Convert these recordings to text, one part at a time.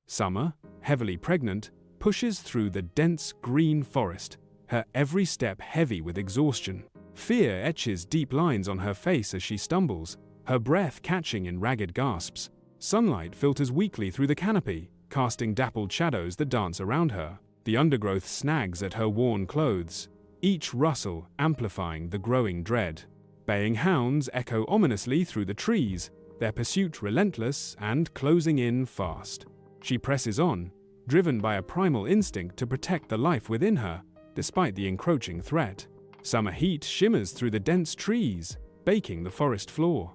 Summer, heavily pregnant, pushes through the dense green forest, her every step heavy with exhaustion. Fear etches deep lines on her face as she stumbles, her breath catching in ragged gasps. Sunlight filters weakly through the canopy, casting dappled shadows that dance around her. The undergrowth snags at her worn clothes, each rustle amplifying the growing dread. Baying hounds echo ominously through the trees, their pursuit relentless and closing in fast. She presses on, driven by a primal instinct to protect the life within her, despite the encroaching threat. Summer heat shimmers through the dense trees, baking the forest floor.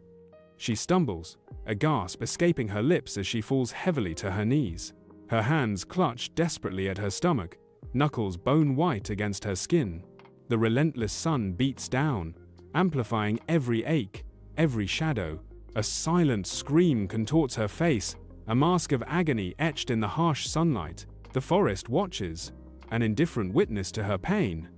She stumbles, a gasp escaping her lips as she falls heavily to her knees. Her hands clutch desperately at her stomach, knuckles bone white against her skin. The relentless sun beats down, amplifying every ache, every shadow. A silent scream contorts her face, a mask of agony etched in the harsh sunlight. The forest watches, an indifferent witness to her pain.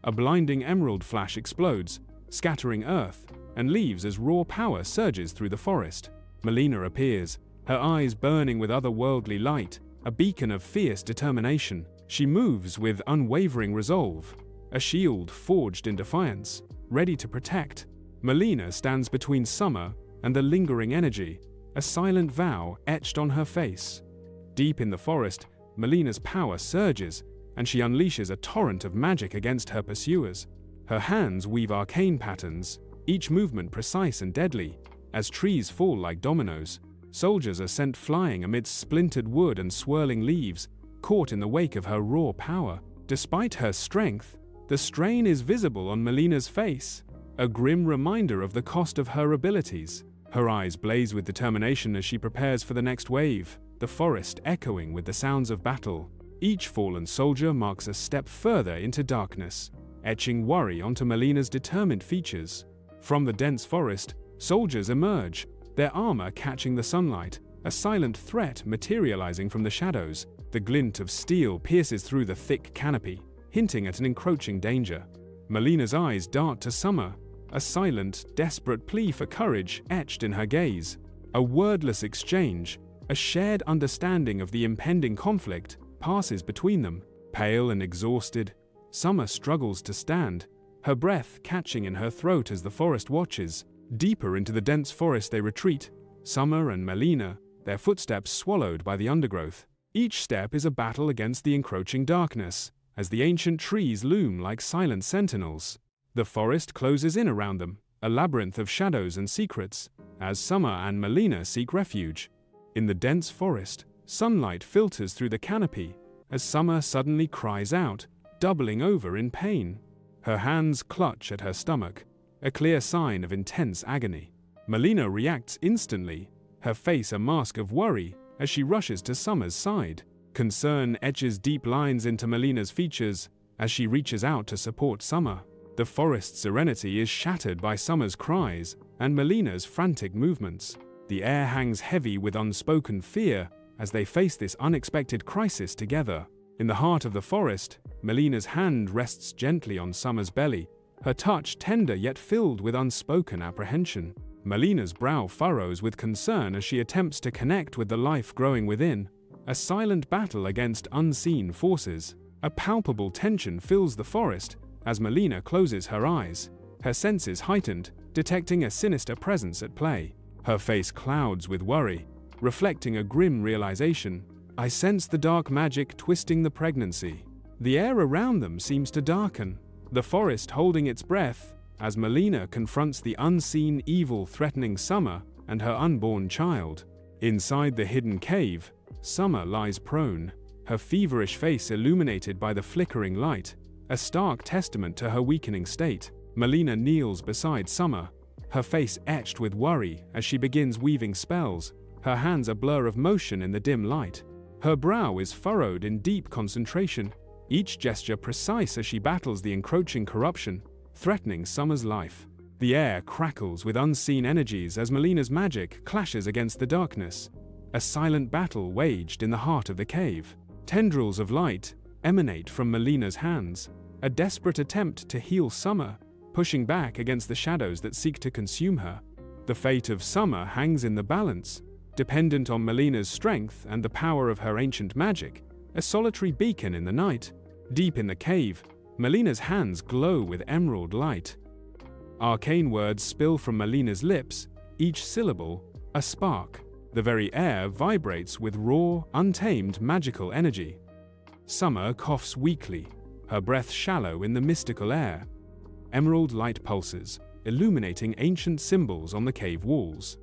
A blinding emerald flash explodes, scattering earth and leaves as raw power surges through the forest. Melina appears, her eyes burning with otherworldly light, a beacon of fierce determination. She moves with unwavering resolve, a shield forged in defiance, ready to protect. Melina stands between Summer and the lingering energy, a silent vow etched on her face. Deep in the forest, Melina's power surges, and she unleashes a torrent of magic against her pursuers. Her hands weave arcane patterns, each movement precise and deadly. As trees fall like dominoes, soldiers are sent flying amidst splintered wood and swirling leaves, caught in the wake of her raw power. Despite her strength, the strain is visible on Melina's face, a grim reminder of the cost of her abilities. Her eyes blaze with determination as she prepares for the next wave, the forest echoing with the sounds of battle. Each fallen soldier marks a step further into darkness, etching worry onto Melina's determined features. From the dense forest, soldiers emerge, their armor catching the sunlight, a silent threat materializing from the shadows. The glint of steel pierces through the thick canopy, hinting at an encroaching danger. Melina's eyes dart to Summer, a silent, desperate plea for courage etched in her gaze. A wordless exchange, a shared understanding of the impending conflict, passes between them. Pale and exhausted, Summer struggles to stand, her breath catching in her throat as the forest watches. Deeper into the dense forest they retreat, Summer and Melina, their footsteps swallowed by the undergrowth. Each step is a battle against the encroaching darkness, as the ancient trees loom like silent sentinels. The forest closes in around them, a labyrinth of shadows and secrets, as Summer and Melina seek refuge. In the dense forest, sunlight filters through the canopy, as Summer suddenly cries out, doubling over in pain. Her hands clutch at her stomach, a clear sign of intense agony. Melina reacts instantly, her face a mask of worry as she rushes to Summer's side. Concern etches deep lines into Melina's features as she reaches out to support Summer. The forest's serenity is shattered by Summer's cries and Melina's frantic movements. The air hangs heavy with unspoken fear as they face this unexpected crisis together. In the heart of the forest, Melina's hand rests gently on Summer's belly, her touch tender yet filled with unspoken apprehension. Melina's brow furrows with concern as she attempts to connect with the life growing within, a silent battle against unseen forces. A palpable tension fills the forest as Melina closes her eyes, her senses heightened, detecting a sinister presence at play. Her face clouds with worry, reflecting a grim realization. I sense the dark magic twisting the pregnancy. The air around them seems to darken, the forest holding its breath as Melina confronts the unseen evil threatening Summer and her unborn child. Inside the hidden cave, Summer lies prone, her feverish face illuminated by the flickering light, a stark testament to her weakening state. Melina kneels beside Summer, her face etched with worry as she begins weaving spells, her hands a blur of motion in the dim light. Her brow is furrowed in deep concentration, each gesture precise as she battles the encroaching corruption, threatening Summer's life. The air crackles with unseen energies as Melina's magic clashes against the darkness, a silent battle waged in the heart of the cave. Tendrils of light emanate from Melina's hands, a desperate attempt to heal Summer, pushing back against the shadows that seek to consume her. The fate of Summer hangs in the balance, dependent on Melina's strength and the power of her ancient magic, a solitary beacon in the night. Deep in the cave, Melina's hands glow with emerald light. Arcane words spill from Melina's lips, each syllable a spark. The very air vibrates with raw, untamed magical energy. Summer coughs weakly, her breath shallow in the mystical air. Emerald light pulses, illuminating ancient symbols on the cave walls.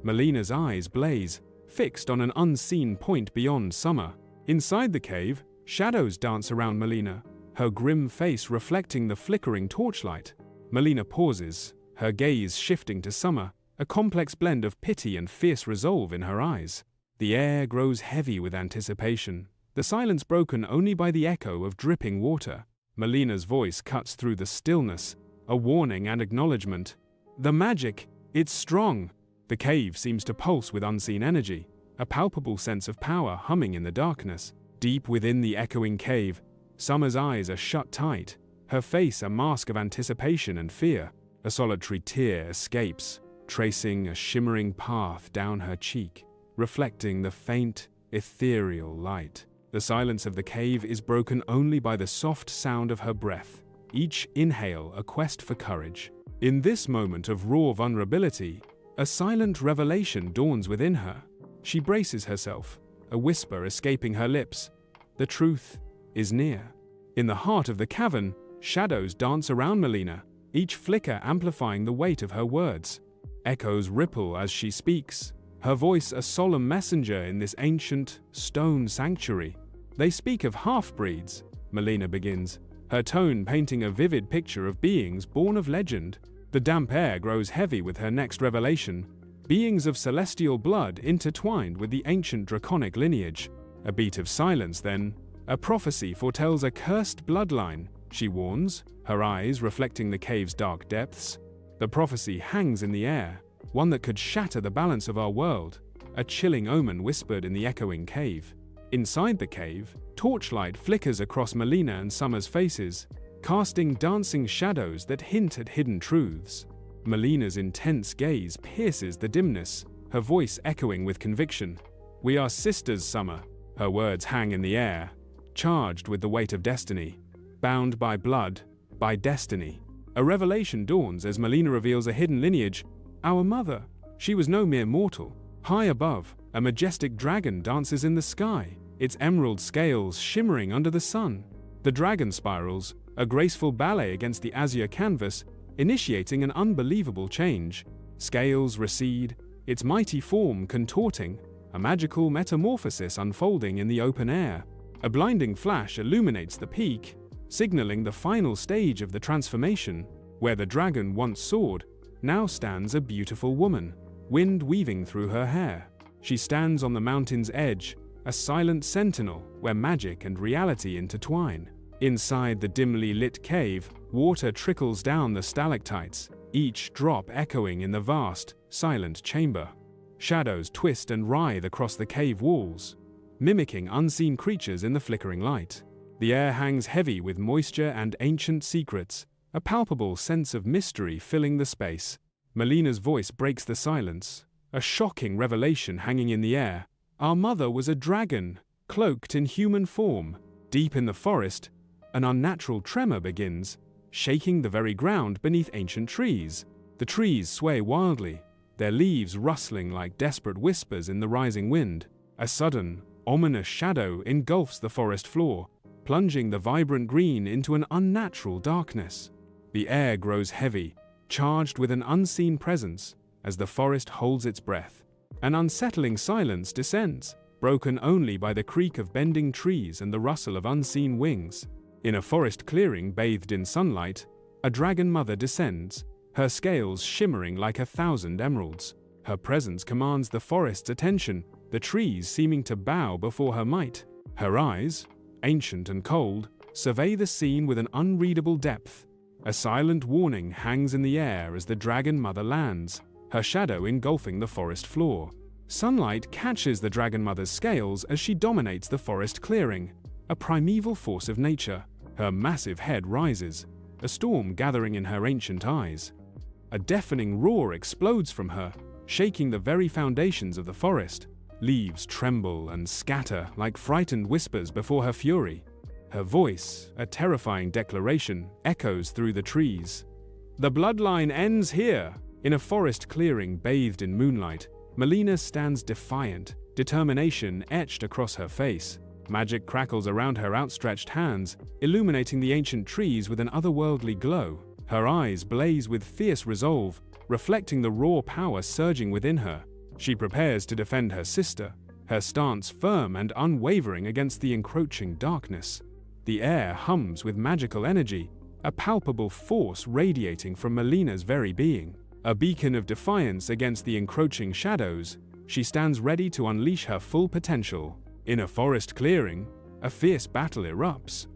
Melina's eyes blaze, fixed on an unseen point beyond Summer. Inside the cave, shadows dance around Melina, her grim face reflecting the flickering torchlight. Melina pauses, her gaze shifting to Summer, a complex blend of pity and fierce resolve in her eyes. The air grows heavy with anticipation, the silence broken only by the echo of dripping water. Melina's voice cuts through the stillness, a warning and acknowledgement. The magic, it's strong. The cave seems to pulse with unseen energy, a palpable sense of power humming in the darkness. Deep within the echoing cave, Summer's eyes are shut tight, her face a mask of anticipation and fear. A solitary tear escapes, tracing a shimmering path down her cheek, reflecting the faint, ethereal light. The silence of the cave is broken only by the soft sound of her breath, each inhale a quest for courage. In this moment of raw vulnerability, a silent revelation dawns within her. She braces herself, a whisper escaping her lips. The truth is near. In the heart of the cavern, shadows dance around Melina, each flicker amplifying the weight of her words. Echoes ripple as she speaks, her voice a solemn messenger in this ancient, stone sanctuary. They speak of half-breeds, Melina begins, her tone painting a vivid picture of beings born of legend. The damp air grows heavy with her next revelation, beings of celestial blood intertwined with the ancient draconic lineage. A beat of silence then, a prophecy foretells a cursed bloodline, she warns, her eyes reflecting the cave's dark depths. The prophecy hangs in the air, one that could shatter the balance of our world, a chilling omen whispered in the echoing cave. Inside the cave, torchlight flickers across Melina and Summer's faces, casting dancing shadows that hint at hidden truths. Melina's intense gaze pierces the dimness, her voice echoing with conviction. We are sisters, Summer. Her words hang in the air, charged with the weight of destiny. Bound by blood, by destiny. A revelation dawns as Melina reveals a hidden lineage. Our mother, she was no mere mortal. High above, a majestic dragon dances in the sky, its emerald scales shimmering under the sun. The dragon spirals, a graceful ballet against the azure canvas, initiating an unbelievable change. Scales recede, its mighty form contorting, a magical metamorphosis unfolding in the open air. A blinding flash illuminates the peak, signaling the final stage of the transformation. Where the dragon once soared, now stands a beautiful woman, wind weaving through her hair. She stands on the mountain's edge, a silent sentinel where magic and reality intertwine. Inside the dimly lit cave, water trickles down the stalactites, each drop echoing in the vast, silent chamber. Shadows twist and writhe across the cave walls, mimicking unseen creatures in the flickering light. The air hangs heavy with moisture and ancient secrets, a palpable sense of mystery filling the space. Melina's voice breaks the silence, a shocking revelation hanging in the air. Our mother was a dragon, cloaked in human form. Deep in the forest, an unnatural tremor begins, shaking the very ground beneath ancient trees. The trees sway wildly, their leaves rustling like desperate whispers in the rising wind. A sudden, ominous shadow engulfs the forest floor, plunging the vibrant green into an unnatural darkness. The air grows heavy, charged with an unseen presence, as the forest holds its breath. An unsettling silence descends, broken only by the creak of bending trees and the rustle of unseen wings. In a forest clearing bathed in sunlight, a dragon mother descends, her scales shimmering like 1,000 emeralds. Her presence commands the forest's attention, the trees seeming to bow before her might. Her eyes, ancient and cold, survey the scene with an unreadable depth. A silent warning hangs in the air as the dragon mother lands, her shadow engulfing the forest floor. Sunlight catches the dragon mother's scales as she dominates the forest clearing, a primeval force of nature. Her massive head rises, a storm gathering in her ancient eyes. A deafening roar explodes from her, shaking the very foundations of the forest. Leaves tremble and scatter like frightened whispers before her fury. Her voice, a terrifying declaration, echoes through the trees. The bloodline ends here. In a forest clearing bathed in moonlight, Melina stands defiant, determination etched across her face. Magic crackles around her outstretched hands, illuminating the ancient trees with an otherworldly glow. Her eyes blaze with fierce resolve, reflecting the raw power surging within her. She prepares to defend her sister, her stance firm and unwavering against the encroaching darkness. The air hums with magical energy, a palpable force radiating from Melina's very being. A beacon of defiance against the encroaching shadows, she stands ready to unleash her full potential. In a forest clearing, a fierce battle erupts.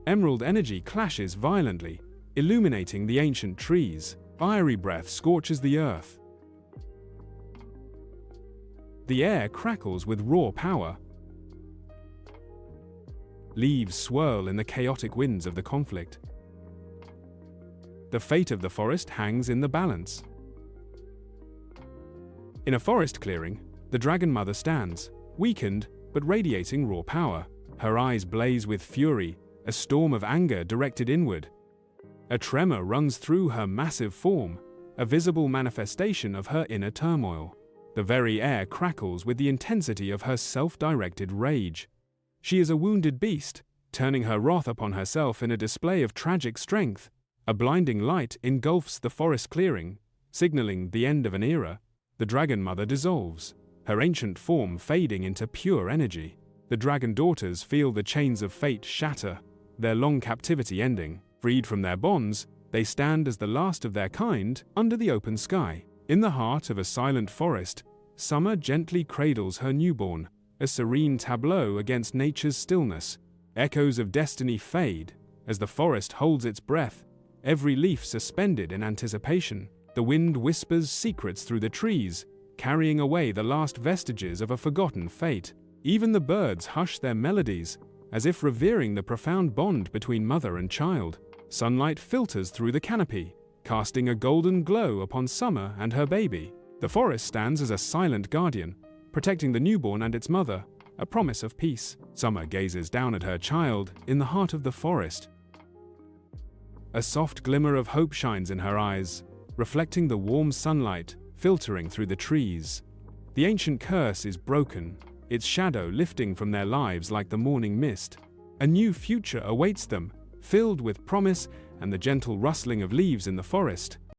Emerald energy clashes violently, illuminating the ancient trees. Fiery breath scorches the earth. The air crackles with raw power. Leaves swirl in the chaotic winds of the conflict. The fate of the forest hangs in the balance. In a forest clearing, the Dragon Mother stands, weakened but radiating raw power. Her eyes blaze with fury, a storm of anger directed inward. A tremor runs through her massive form, a visible manifestation of her inner turmoil. The very air crackles with the intensity of her self-directed rage. She is a wounded beast, turning her wrath upon herself in a display of tragic strength. A blinding light engulfs the forest clearing, signaling the end of an era. The Dragon Mother dissolves, her ancient form fading into pure energy. The Dragon Daughters feel the chains of fate shatter, their long captivity ending. Freed from their bonds, they stand as the last of their kind under the open sky. In the heart of a silent forest, Summer gently cradles her newborn, a serene tableau against nature's stillness. Echoes of destiny fade as the forest holds its breath, every leaf suspended in anticipation. The wind whispers secrets through the trees, carrying away the last vestiges of a forgotten fate. Even the birds hush their melodies, as if revering the profound bond between mother and child. Sunlight filters through the canopy, casting a golden glow upon Summer and her baby. The forest stands as a silent guardian, protecting the newborn and its mother, a promise of peace. Summer gazes down at her child in the heart of the forest. A soft glimmer of hope shines in her eyes, reflecting the warm sunlight filtering through the trees. The ancient curse is broken, its shadow lifting from their lives like the morning mist. A new future awaits them, filled with promise and the gentle rustling of leaves in the forest.